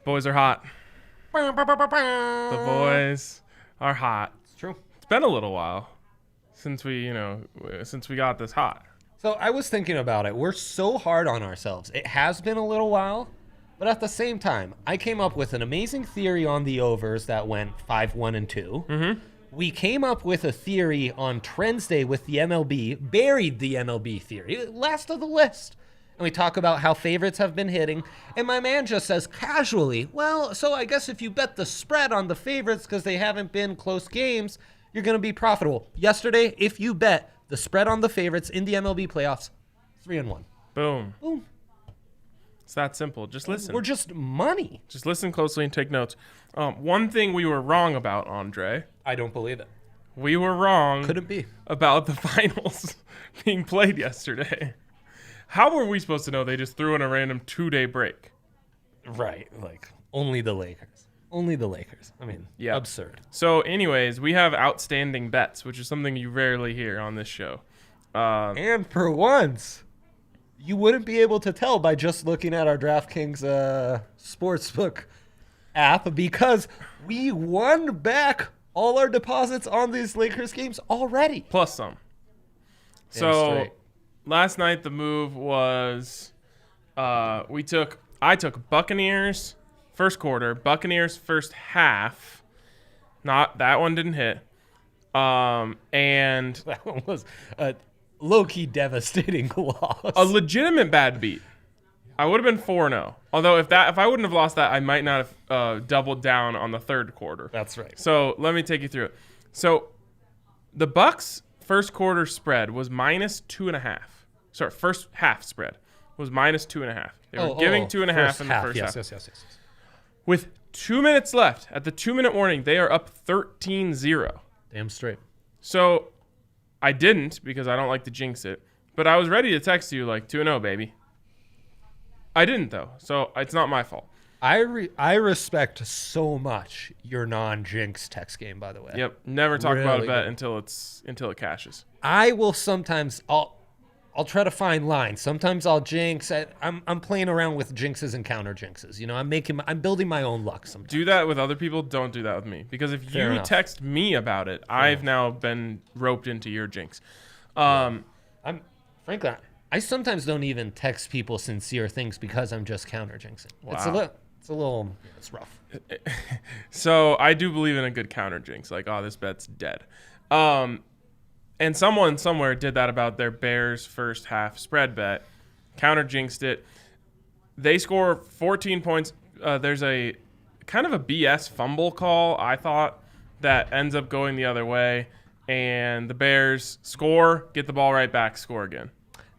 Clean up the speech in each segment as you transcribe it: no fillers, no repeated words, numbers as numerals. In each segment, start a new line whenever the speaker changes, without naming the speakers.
Boys are hot. The boys are hot.
It's true.
It's been a little while since we got this hot.
So I was thinking about it. We're so hard on ourselves. It has been a little while, but at the same time, I came up with an amazing theory on the overs that went 5-1 and 2.
Mm-hmm.
We came up with a theory on Trends Day with the MLB, buried the MLB theory, last of the list. And we talk about how favorites have been hitting. And my man just says casually, well, so I guess if you bet the spread on the favorites because they haven't been close games, you're going to be profitable. Yesterday, if you bet the spread on the favorites in the MLB playoffs, 3-1.
Boom.
Boom.
It's that simple. Just listen.
We're just money.
Just listen closely and take notes. One thing we were wrong about, Andre.
I don't believe it.
We were wrong.
Couldn't be.
About the finals being played yesterday. How were we supposed to know they just threw in a random 2-day break?
Right. Like, only the Lakers. Only the Lakers. I mean,
yeah.
Absurd.
So, anyways, we have outstanding bets, which is something you rarely hear on this show.
And for once, you wouldn't be able to tell by just looking at our DraftKings sportsbook app because we won back all our deposits on these Lakers games already.
Plus some. So last night the move was I took Buccaneers first quarter, Buccaneers first half. That one didn't hit. And
that one was a low-key devastating loss.
A legitimate bad beat. I would have been 4-0. Although if I wouldn't have lost that, I might not have doubled down on the third quarter.
That's right.
So let me take you through it. So the Bucs first quarter spread was -2.5. Sorry, first half spread was -2.5. They were giving 2.5 in the first half.
Yes.
With 2 minutes left, at the 2-minute warning, they are up 13-0.
Damn straight.
So I didn't because I don't like to jinx it. But I was ready to text you like 2-0, baby. I didn't, though, so it's not my fault.
I respect so much your non-jinx text game, by the way.
Yep, never talk
Really
about a bet
good.
until it cashes.
I will sometimes I'll try to find lines. Sometimes I'll jinx. I'm playing around with jinxes and counter jinxes. You know, I'm building my own luck sometimes.
Do that with other people. Don't do that with me because if
Fair
you
enough.
text me about it, I've now been roped into your jinx.
Frankly, I sometimes don't even text people sincere things because I'm just counter jinxing.
Wow.
It's rough.
So I do believe in a good counter jinx. Like, oh, this bet's dead. And someone somewhere did that about their Bears first half spread bet. Counter jinxed it. They score 14 points. There's a kind of a BS fumble call, I thought, that ends up going the other way. And the Bears score, get the ball right back, score again.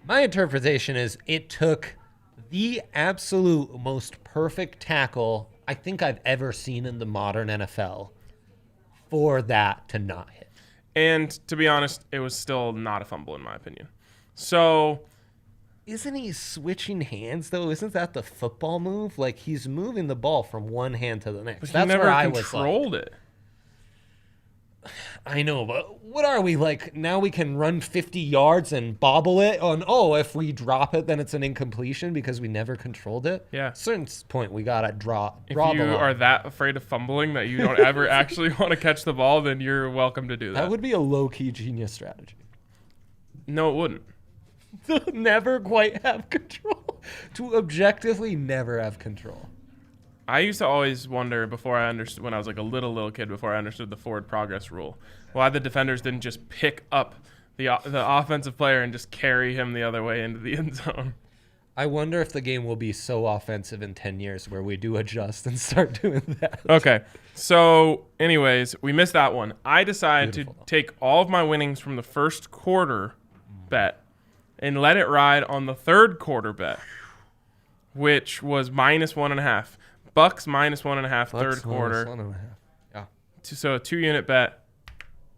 My interpretation is it took the absolute most perfect tackle I think I've ever seen in the modern NFL for that to not hit.
And to be honest, it was still not a fumble in my opinion. So
isn't he switching hands though? Isn't that the football move? Like he's moving the ball from one hand to the next.
but he
That's
never
where I was
controlled
like,
it.
I know, but what are we like? Now we can run 50 yards and bobble it on. Oh, if we drop it, then it's an incompletion because we never controlled it.
Yeah.
At a certain point, we gotta draw.
If you are that afraid of fumbling that you don't ever actually want to catch the ball, then you're welcome to do that.
That would be a low-key genius strategy.
No, it wouldn't.
To never quite have control. To objectively never have control.
I used to always wonder before I understood, when I was like a little kid, before I understood the forward progress rule, why the defenders didn't just pick up the offensive player and just carry him the other way into the end zone.
I wonder if the game will be so offensive in 10 years where we do adjust and start doing that.
Okay, so anyways, we missed that one. I decided to take all of my winnings from the first quarter bet and let it ride on the third quarter bet, which was -1.5. Bucks -1.5 third quarter.
Yeah.
So a 2-unit bet.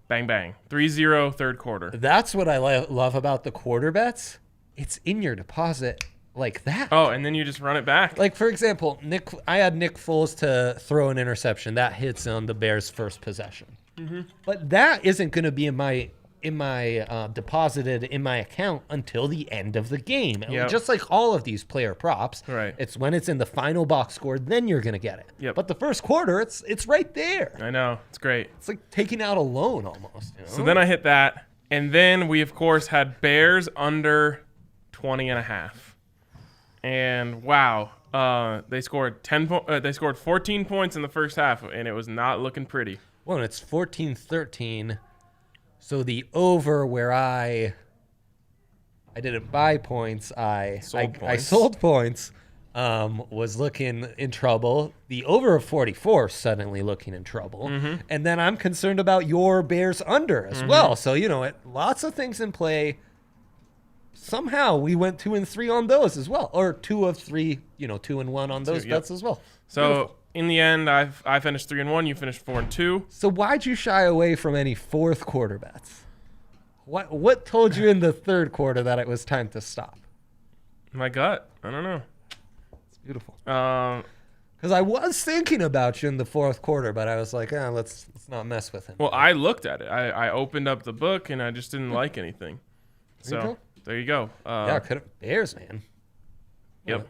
Bang, bang. 3-0 third quarter.
That's what I love about the quarter bets. It's in your deposit like that.
Oh, and then you just run it back.
Like, for example, I had Nick Foles to throw an interception. That hits on the Bears' first possession. Mm-hmm. But that isn't going to be in my in my deposited in my account until the end of the game.
Yep.
Just like all of these player props.
Right.
It's when it's in the final box score, then you're gonna get it.
Yep.
But the first quarter, it's right there.
I know. It's great.
It's like taking out a loan almost. You know?
So then I hit that. And then we, of course, had Bears under 20.5. And wow, they scored 14 points in the first half, and it was not looking pretty.
Well, it's 14-13. So the over where I didn't buy points, I sold points, was looking in trouble. The over of 44 suddenly looking in trouble.
Mm-hmm.
And then I'm concerned about your Bears under as well. So, lots of things in play. Somehow we went 2-3 on those as well. Or 2 of 3, 2-1 on those bets as well.
So
Beautiful.
In the end, I finished 3-1. You finished 4-2.
So why'd you shy away from any fourth quarter bets? What told you in the third quarter that it was time to stop?
My gut. I don't know.
It's beautiful.
Because
I was thinking about you in the fourth quarter, but I was like, let's not mess with him.
Well, I looked at it. I opened up the book, and I just didn't like anything. So there you go.
Bears, man.
Yep.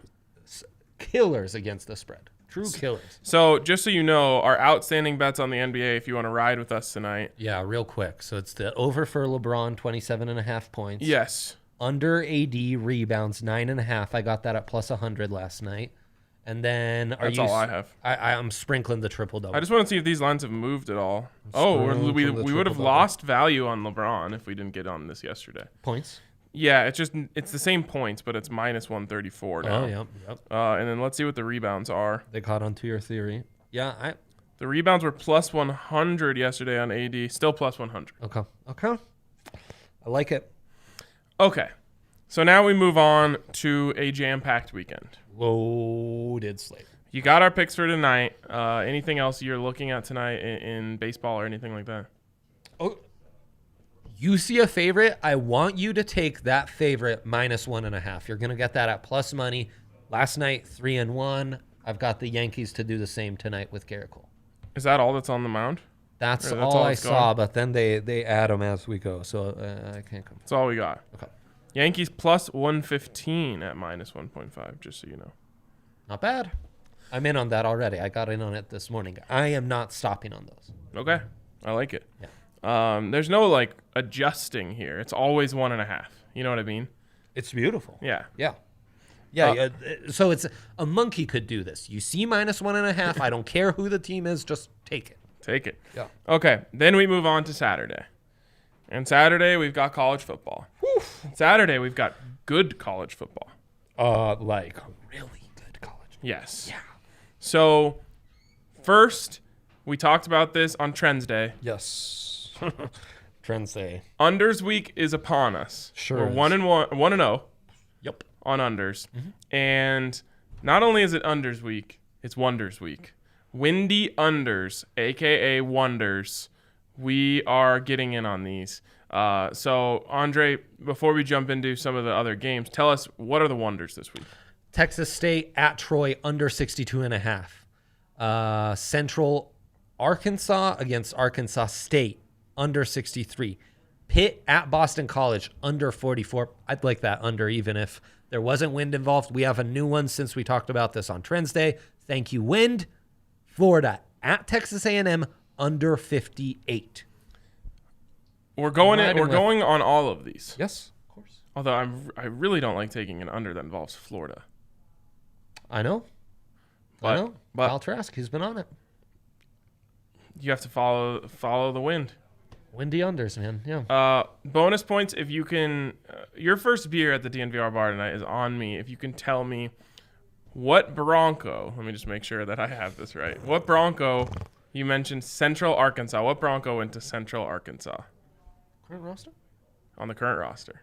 Killers against the spread. True killers.
So just so you know, our outstanding bets on the NBA, if you want to ride with us tonight.
Yeah, real quick. So it's the over for LeBron, 27.5 points.
Yes.
Under AD rebounds, 9.5. I got that at plus 100 last night. And then
That's all I have.
I'm sprinkling the triple-double.
I just want to see if these lines have moved at all. We would have lost value on LeBron if we didn't get on this yesterday.
Points?
Yeah, it's the same points, but it's minus 134 now.
Oh, yep.
And then let's see what the rebounds are.
They caught on to your theory. Yeah,
the rebounds were plus 100 yesterday on AD. Still plus 100.
Okay. I like it.
Okay. So now we move on to a jam-packed weekend.
Loaded slate.
You got our picks for tonight. Anything else you're looking at tonight in baseball or anything like that?
Oh, you see a favorite, I want you to take that favorite minus 1.5. You're going to get that at plus money. Last night, 3-1. I've got the Yankees to do the same tonight with Garrett Cole.
Is that all that's on the mound?
That's all I saw, but then they add them as we go, so I can't come.
That's all we got.
Okay.
Yankees plus 115 at minus 1.5, just so you know.
Not bad. I'm in on that already. I got in on it this morning. I am not stopping on those.
Okay. I like it.
Yeah.
There's no adjusting here. It's always 1.5. You know what I mean?
It's beautiful.
Yeah.
Yeah. So it's a monkey could do this. You see minus 1.5. I don't care who the team is. Just take it.
Take it.
Yeah.
Okay. Then we move on to Saturday. And Saturday we've got college football. Saturday we've got good college football.
Like really good college.
Yes.
Yeah.
So first, we talked about this on Trends Day.
Yes. Trends Day.
Unders week is upon us.
Sure.
We're 1-0.
Yep.
On unders. Mm-hmm. And not only is it unders week, it's wonders week. Windy unders, aka wonders. We are getting in on these. So Andre, before we jump into some of the other games, tell us what are the wonders this week?
Texas State at Troy under 62.5. Central Arkansas against Arkansas State under 63. Pitt at Boston College under 44. I'd like that under even if there wasn't wind involved. We have a new one since we talked about this on Trends Day. Thank you, wind. Florida at Texas A&M under 58.
We're going on all of these.
Yes, of course.
Although I really don't like taking an under that involves Florida.
I know.
But
Kyle Trask, he's been on it.
You have to follow the wind.
Windy unders, man. Yeah.
Bonus points if you can. Your first beer at the DNVR bar tonight is on me. If you can tell me what Bronco. Let me just make sure that I have this right. What Bronco? You mentioned Central Arkansas. What Bronco went to Central Arkansas?
Current roster?
On the current roster.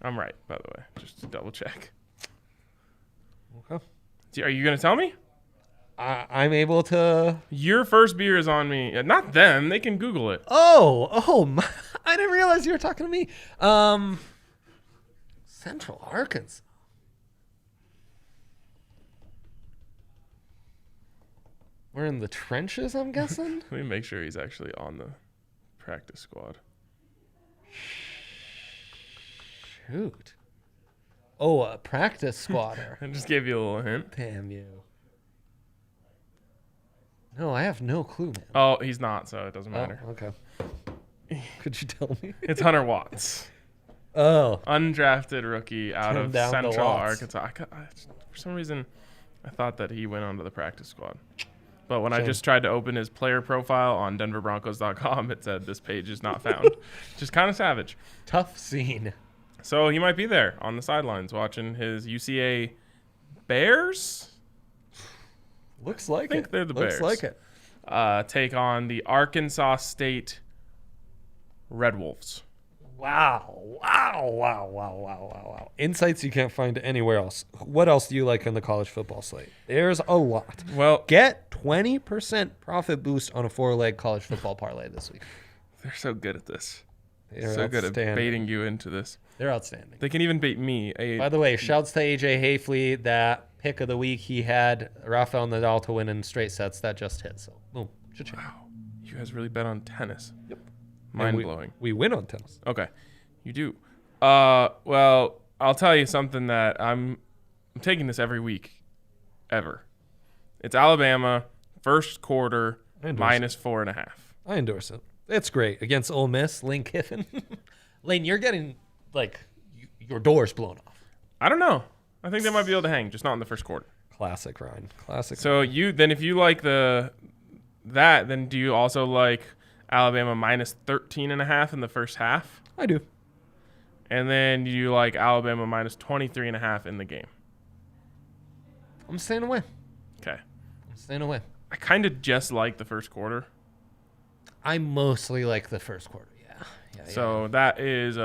I'm right, by the way. Just to double check.
Okay.
Are you going to tell me?
I'm able to.
Your first beer is on me. Not them. They can Google it.
Oh, I didn't realize you were talking to me. Central Arkansas. We're in the trenches, I'm guessing.
Let me make sure he's actually on the practice squad.
Shoot. Oh, a practice squatter.
I just gave you a little hint.
Damn you. No, I have no clue, man.
Oh, he's not, so it doesn't matter.
Oh, okay. Could you tell me?
It's Hunter Watts.
Oh.
Undrafted rookie out of
down to
Central
Watts.
Arkansas. For some reason, I thought that he went onto the practice squad. But when I
Shame.
just tried to open his player profile on denverbroncos.com, it said this page is not found. Just kind of savage.
Tough scene.
So he might be there on the sidelines watching his UCA Bears.
Looks like
I think they're the Bears.
Looks like it.
Take on the Arkansas State Red Wolves.
Wow. Insights you can't find anywhere else. What else do you like on the college football slate? There's a lot.
Well,
Get 20% profit boost on a 4-leg college football parlay this week.
they're so good at this.
They're
So good at
outstanding.
baiting you into this.
They're outstanding.
They can even bait me.
By the way, shouts to AJ Hayfley. That pick of the week he had Rafael Nadal to win in straight sets. That just hit. So, boom. Cha-ching.
Wow. You guys really bet on tennis.
Yep.
Mind
And
blowing.
We win on tennis.
Okay. You do. Well, I'll tell you something that I'm taking this every week. Ever. It's Alabama, first quarter, minus 4.5.
I endorse it. It's great. Against Ole Miss, Lane Kiffin. Lane, you're getting, your doors blown off.
I don't know. I think they might be able to hang, just not in the first quarter.
Classic, Ryan. Classic.
So if you like that, then do you also like Alabama minus 13.5 in the first half?
I do.
And then you like Alabama minus 23.5 in the game.
I'm staying away.
Okay.
I'm staying away.
I kind of just like the first quarter.
I mostly like the first quarter. Yeah.
So that is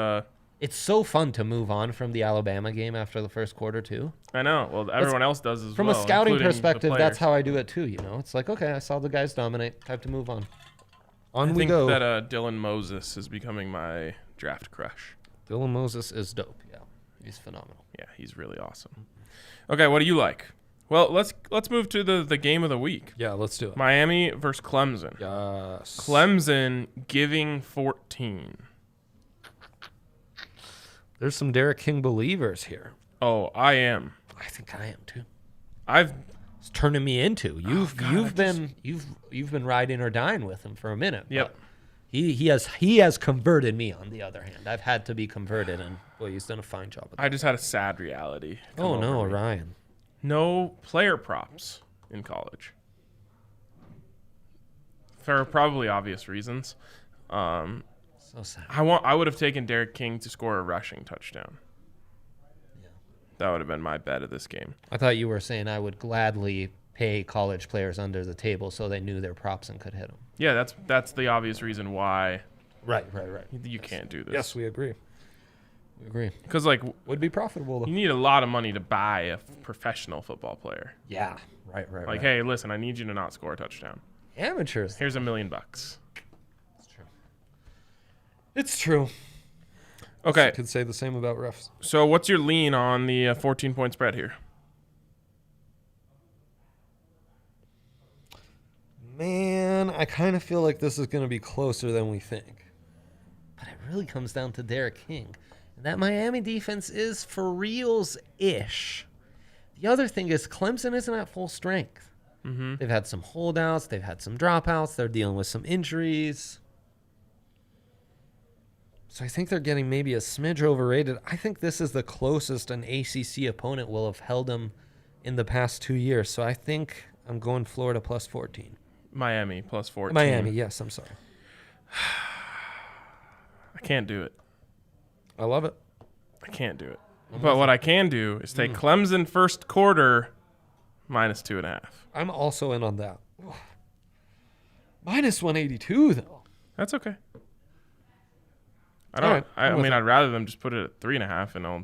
It's so fun to move on from the Alabama game after the first quarter, too.
I know. Well, everyone else does as
From
well.
a scouting
including the
perspective, that's
players.
how I do it, too, It's like, okay, I saw the guys dominate. Time to move on. On
I
we
think
go.
that Dylan Moses is becoming my draft crush.
Dylan Moses is dope. Yeah. He's phenomenal.
Yeah, he's really awesome. Okay, what do you like? Well, let's move to the game of the week.
Yeah, let's do it.
Miami versus Clemson.
Yes.
Clemson giving 14.
There's some Derek King believers here.
Oh, I am.
I think I am, too.
It's
turning me into. You've
God,
been riding or dying with him for a minute.
Yep.
but He has converted me, on the other hand. I've had to be converted, and boy, he's done a fine job of that.
I just had a sad reality.
Oh,
come
no,
over me.
Ryan.
No player props in college. For probably obvious reasons.
So sad.
I would have taken Derek King to score a rushing touchdown.
Yeah.
That would have been my bet of this game.
I thought you were saying I would gladly pay college players under the table so they knew their props and could hit them.
Yeah, that's the obvious reason why
Right.
you can't do this.
Yes, we agree. We agree.
Because,
Would be profitable,
you
though.
need a lot of money to buy a professional football player.
Yeah. Right.
Like, hey, listen, I need you to not score a touchdown.
Amateurs.
Here's $1 million.
It's true. It's true.
Okay,
You could say the same about refs.
so what's your lean on the 14-point spread here?
Man, I kind of feel like this is going to be closer than we think. But it really comes down to Derek King. That Miami defense is for reals-ish. The other thing is Clemson isn't at full strength.
Mm-hmm.
They've had some holdouts. They've had some dropouts. They're dealing with some injuries. So I think they're getting maybe a smidge overrated. I think this is the closest an ACC opponent will have held them in the past 2 years. So I think I'm going Florida plus 14.
Miami plus 14.
Miami, yes, I'm sorry.
I can't do it.
I love it.
I can't do it. But what I can do is take Clemson first quarter minus 2.5.
I'm also in on that. Minus 182, though.
That's okay.
All right,
I
I'm with
mean,
it.
I'd rather them just put it at 3.5 and I'll,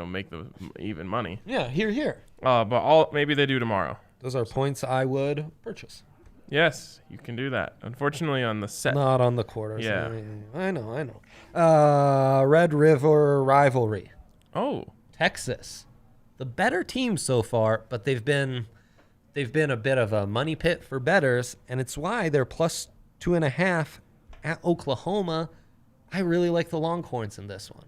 make the even money.
Yeah, here.
But maybe they do tomorrow.
Those are points I would purchase.
Yes, you can do that. Unfortunately, on the set.
Not on the quarters.
Yeah.
I know. Red River rivalry.
Oh,
Texas. The better team so far, but they've been they've been a bit of a money pit for bettors, and it's why they're plus 2.5 at Oklahoma. I really like the Longhorns in this one.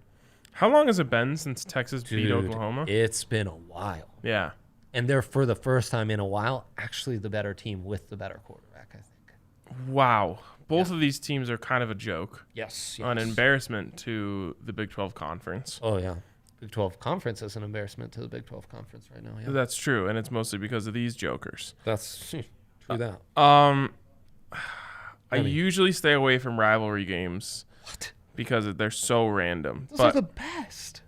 How long has it been since Texas beat Oklahoma?
It's been a while.
Yeah.
And they're, for the first time in a while, actually the better team with the better quarterback, I think.
Wow. Both of these teams are kind of a joke.
Yes.
An embarrassment to the Big 12 Conference.
Oh, yeah. Big 12 Conference is an embarrassment to the Big 12 Conference right now. Yeah.
That's true, and it's mostly because of these jokers.
That's true that.
I usually stay away from rivalry games.
What?
Because they're so random.
Those are the best.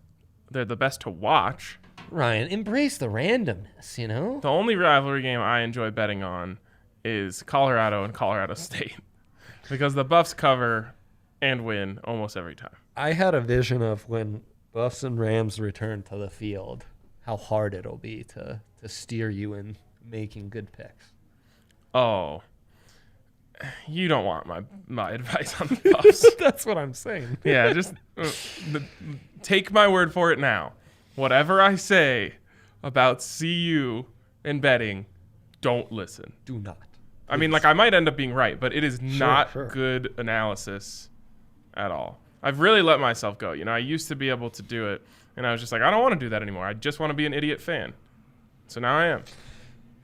They're the best to watch.
Ryan, embrace the randomness, you know?
The only rivalry game I enjoy betting on is Colorado and Colorado State. Because the Buffs cover and win almost every time.
I had a vision of when Buffs and Rams return to the field, how hard it'll be to steer you in making good picks.
Oh. You don't want my advice on the Buffs.
That's what I'm saying.
Yeah, just take my word for it now. Whatever I say about CU and betting, don't listen.
Do not.
I mean, like, I might end up being right, but it is not
sure.
good analysis at all. I've really let myself go. You know, I used to be able to do it, and I was just like, I don't want to do that anymore. I just want to be an idiot fan. So now I am.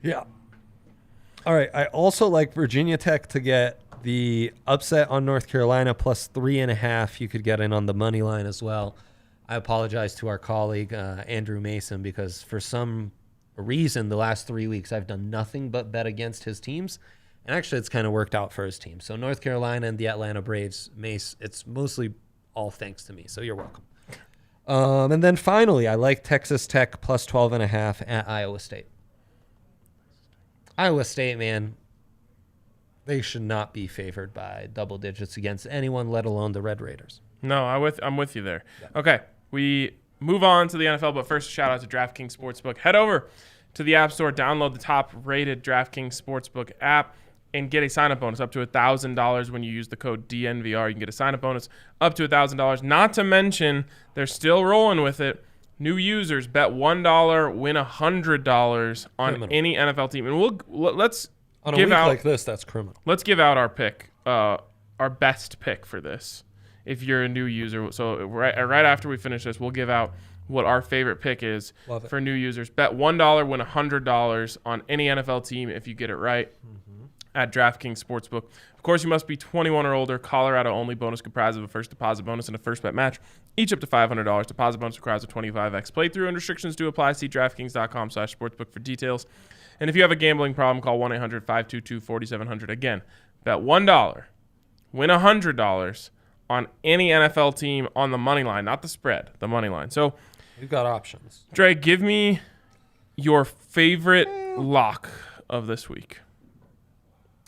Yeah. All right. I also like Virginia Tech to get the upset on North Carolina plus 3.5. You could get in on the money line as well. I apologize to our colleague, Andrew Mason, because for some reason the last 3 weeks I've done nothing but bet against his teams, and actually it's kind of worked out for his team. So North Carolina and the Atlanta Braves, Mace, it's mostly all thanks to me, so you're welcome. And then finally, I like Texas Tech plus 12.5 at Iowa State. Iowa State, man, they should not be favored by double digits against anyone, let alone the Red Raiders.
No, I'm with you there. Yeah. Okay, we move on to the NFL, but first, shout out to DraftKings Sportsbook. Head over to the App Store, download the top-rated DraftKings Sportsbook app, and get a sign-up bonus up to $1,000 when you use the code DNVR. You can get a sign-up bonus up to $1,000. Not to mention, they're still rolling with it. New users bet $1, win $100 on any NFL team. And let's
on a week like this, that's criminal.
Let's give out our pick, our best pick for this. If you're a new user, so right after we finish this, we'll give out what our favorite pick is for new users. Bet $1, win $100 on any NFL team if you get it right at DraftKings Sportsbook. Of course, you must be 21 or older. Colorado only. Bonus comprised of a first deposit bonus and a first bet match, each up to $500. Deposit bonus requires a 25x playthrough, and restrictions do apply. See DraftKings.com/sportsbook for details. And if you have a gambling problem, call 1-800-522-4700. Again, bet $1, win $100 on any NFL team on the money line, not the spread, the money line. So
we've got options.
Dre, give me your favorite lock of this week.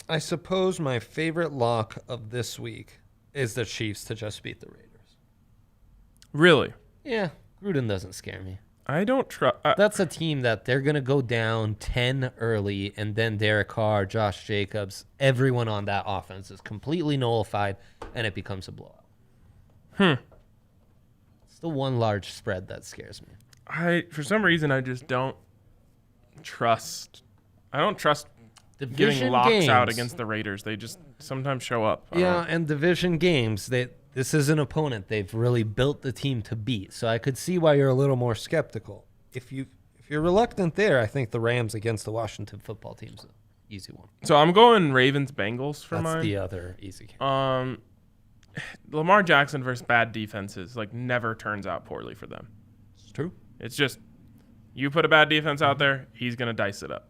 I suppose my favorite lock of this week is the Chiefs to just beat the Raiders.
Really?
Yeah, Gruden doesn't scare me.
I don't trust.
That's a team that they're going to go down 10 early, and then Derek Carr, Josh Jacobs, everyone on that offense is completely nullified, and it becomes a blowout. It's the one large spread that scares me.
For some reason, I just don't trust. I don't trust
division
giving locks
games
out against the Raiders. They just sometimes show up.
Yeah, and division games, this is an opponent they've really built the team to beat. So I could see why you're a little more skeptical. If you're reluctant there, I think the Rams against the Washington football team's an easy one.
So I'm going Ravens-Bengals for mine.
That's the other easy game.
Lamar Jackson versus bad defenses never turns out poorly for them.
It's true.
It's just you put a bad defense out there, he's going to dice it up.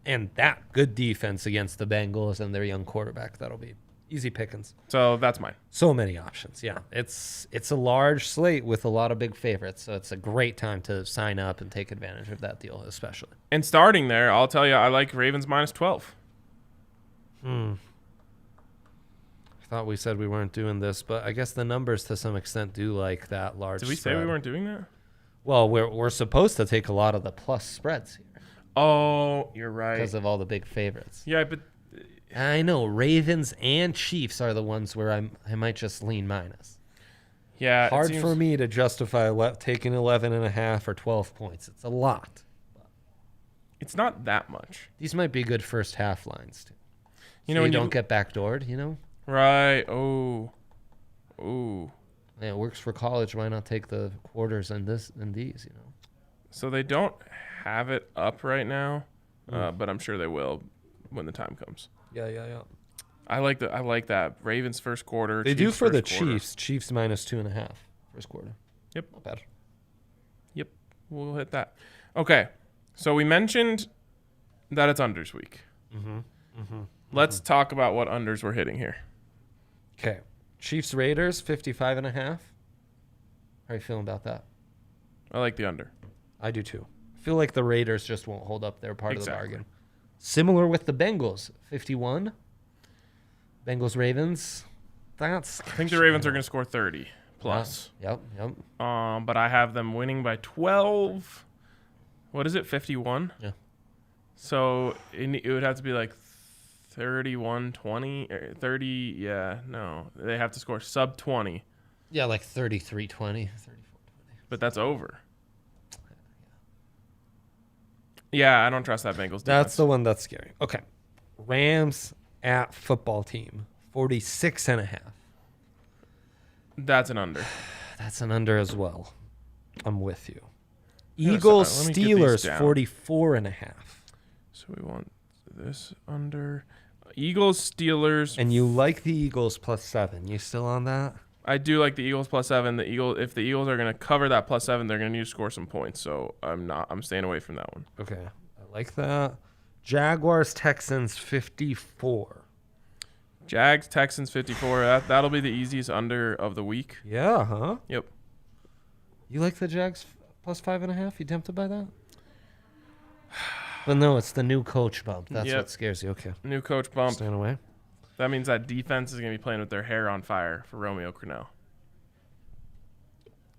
And that good defense against the Bengals and their young quarterback, that'll be easy pickings.
So that's mine.
So many options. Yeah, it's a large slate with a lot of big favorites. So it's a great time to sign up and take advantage of that deal, especially.
And starting there, I'll tell you, I like Ravens minus 12.
I thought we said we weren't doing this, but I guess the numbers to some extent do like that large.
Did we say we weren't doing that?
Well, we're supposed to take a lot of the plus spreads here.
Oh, you're right.
Because of all the big favorites.
Yeah, but
I know Ravens and Chiefs are the ones where I might just lean minus.
Yeah,
hard for me to justify taking 11.5 or 12 points. It's a lot.
It's not that much.
These might be good first half lines, too.
You
So
know,
you
when
don't get backdoored, you know?
Right. Oh. Ooh.
Yeah, it works for college. Why not take the quarters and these, you know?
So they don't have it up right now, but I'm sure they will when the time comes.
Yeah.
I like that Ravens first quarter.
They
Chiefs
do for the
first quarter.
Chiefs. Chiefs -2.5 first quarter.
Yep.
Not bad.
Yep. We'll hit that. Okay. So we mentioned that it's unders week. Let's talk about what unders we're hitting here.
Okay. Chiefs Raiders 55.5. How are you feeling about that?
I like the under.
I do too. I feel like the Raiders just won't hold up their part of the
Exactly.
bargain. Similar with the Bengals, 51. Bengals Ravens.
I think the Ravens are going to score 30 plus.
Yep.
But I have them winning by 12. What is it? 51?
Yeah.
So it would have to be like 31-20 or 30. Yeah, no. They have to score sub 20,
Yeah, like 33-20, 34-20.
but that's over. Yeah, I don't trust that Bengals defense.
That's the one that's scary. Okay. Rams at football team, 46.5.
That's an under.
That's an under as well. I'm with you.
Yeah,
Eagles
so, let me get these
Steelers
down.
44.5.
So we want this under. Eagles, Steelers.
And you like the Eagles +7. You still on that?
I do like the Eagles +7. If the Eagles are going to cover that +7, they're going to need to score some points. So I'm staying away from that one.
Okay. I like that. Jaguars Texans 54.
Jags, Texans 54. That'll be the easiest under of the week.
Yeah, huh?
Yep.
You like the Jags +5.5? You tempted by that? But no, it's the new coach bump. That's
Yep.
what scares you. Okay.
New coach bump.
Staying away.
That means that defense is going to be playing with their hair on fire for Romeo Crennel.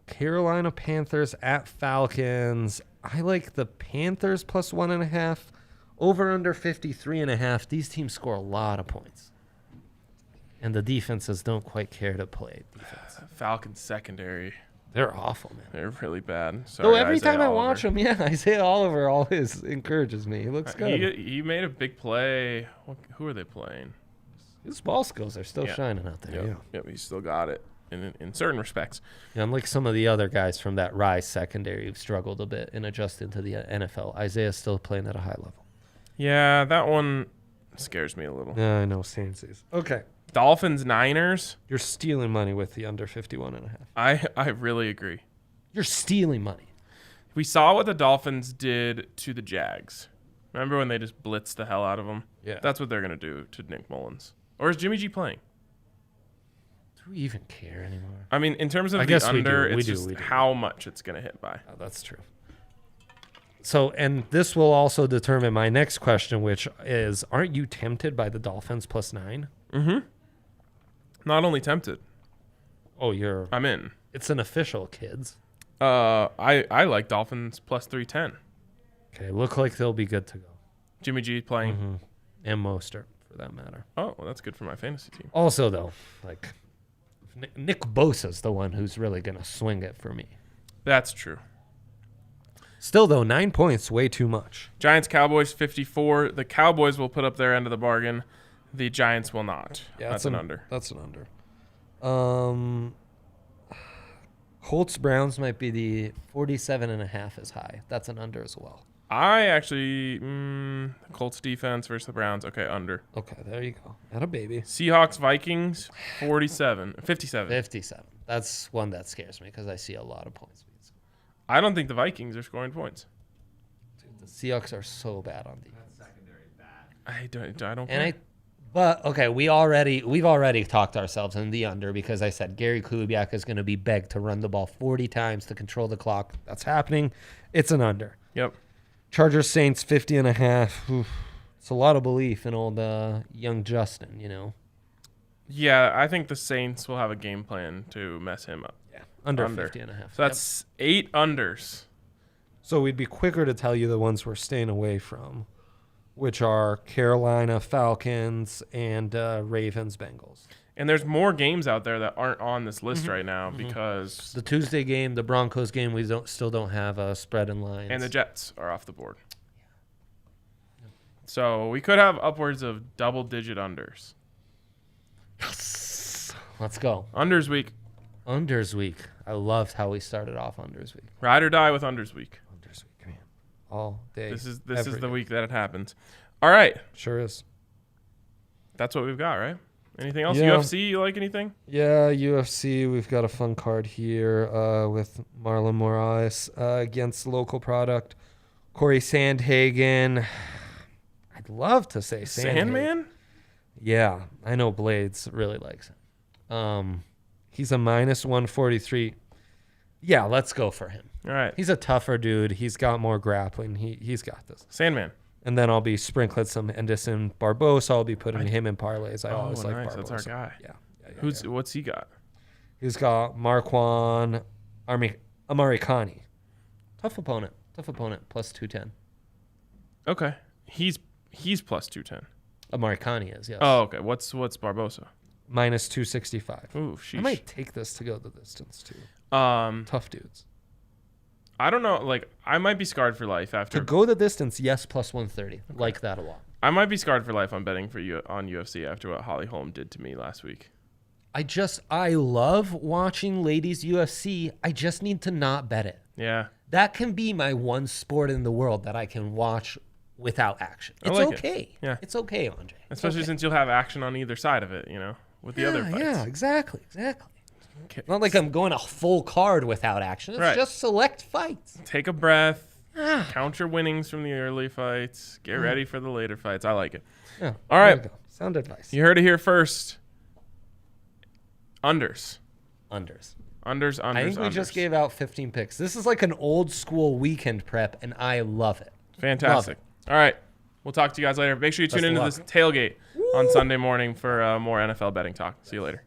Carolina Panthers at Falcons. I like the Panthers +1.5. Over under 53.5. These teams score a lot of points. And the defenses don't quite care to play defense.
Falcons secondary.
They're awful, man.
They're really bad.
Though
Sorry,
every
Isaiah
time I
Oliver.
watch him, yeah, Isaiah Oliver always encourages me. He looks good.
He made a big play. Who are they playing?
His ball skills are still
Yeah.
shining out there. Yeah.
Yep, he still got it in certain respects.
Yeah, unlike some of the other guys from that Rise secondary who've struggled a bit and adjusted to the NFL, Isaiah's still playing at a high level.
Yeah, that one scares me a little.
Yeah, I know. Saintsies. Okay.
Dolphins, Niners.
You're stealing money with the under 51.5.
I really agree.
You're stealing money.
We saw what the Dolphins did to the Jags. Remember when they just blitzed the hell out of them?
Yeah.
That's what they're going to do to Nick Mullins. Or is Jimmy G playing?
Do we even care anymore?
I mean, in terms of
I
the
guess we
under,
do. We
it's
do.
just how much it's going to hit by.
Oh, that's true. So, and this will also determine my next question, which is, aren't you tempted by the Dolphins +9?
Mm-hmm. Not only tempted.
Oh, you're...
I'm in.
It's an official, kids.
I like Dolphins +310.
Okay, look like they'll be good to go.
Jimmy G playing.
Mm-hmm. And Mostert, for that matter.
Oh, well, that's good for my fantasy team.
Also, though, like, Nick Bosa's the one who's really going to swing it for me.
That's true.
Still, though, 9 points, way too much.
Giants, Cowboys 54. The Cowboys will put up their end of the bargain. The Giants will not.
Yeah,
that's an under.
That's an under. Colts Browns might be the 47.5 is high. That's an under as well.
I actually Colts defense versus the Browns. Okay, under.
Okay, there you go. Atta baby.
Seahawks, Vikings 57.
57. That's one that scares me because I see a lot of points.
I don't think the Vikings are scoring points.
Dude, the Seahawks are so bad on defense.
That secondary bad.
I don't
And
care.
But okay, we've already talked ourselves in the under because I said Gary Kubiak is going to be begged to run the ball 40 times to control the clock. That's happening. It's an under.
Yep.
Chargers Saints 50.5. Oof. It's a lot of belief in old young Justin, you know.
Yeah, I think the Saints will have a game plan to mess him up.
Yeah, under 50.5.
So that's 8 unders.
So we'd be quicker to tell you the ones we're staying away from, which are Carolina Falcons and Ravens Bengals.
And there's more games out there that aren't on this list right now because
The Tuesday game, the Broncos game, we still don't have a spread in lines.
and the Jets are off the board. So we could have upwards of double-digit unders.
Yes. Let's go.
Unders week.
Unders week. I loved how we started off Unders week.
Ride or die with unders week.
Unders week, man. All day.
This is
every
the
day.
week that it happens. All right.
Sure is.
That's what we've got, right? Anything else?
Yeah.
UFC, you like anything?
Yeah, UFC. We've got a fun card here with Marlon Moraes against local product Corey Sandhagen. I'd love to say
Sandman?
Yeah, I know Blades really likes him. He's a minus 143. Yeah, let's go for him.
All right.
He's a tougher dude. He's got more grappling. He's got this.
Sandman.
And then I'll be sprinkling some Anderson Barbosa. I'll be putting him in parlays. I always like
nice.
Barbosa.
That's our guy.
Yeah.
What's he got?
He's got Marquand Amarikani. Tough opponent. Plus 210.
Okay. He's plus 210.
Amarikani is, yes.
Oh, okay. What's Barbosa?
Minus 265.
Ooh, sheesh.
I might take this to go the distance too. Tough dudes.
I don't know. Like, I might be scarred for life after.
To go the distance, yes, plus 130. Okay. Like that a lot.
I might be scarred for life on betting for you on UFC after what Holly Holm did to me last week.
I love watching ladies UFC. I just need to not bet it.
Yeah.
That can be my one sport in the world that I can watch without action. It's
like
okay.
It. Yeah.
It's okay, Andre.
Especially since you'll have action on either side of it, with the other fights.
Yeah, exactly.
Okay.
Not like I'm going a full card without action. It's just select fights.
Take a breath. Count your winnings from the early fights. Get ready for the later fights. I like it.
Yeah.
All right.
Sound advice.
You heard it here first. Unders.
I think we just gave out 15 picks. This is like an old school weekend prep, and I love it.
Fantastic. All right. We'll talk to you guys later. Make sure you tune into this tailgate on Sunday morning for more NFL betting talk. See you later.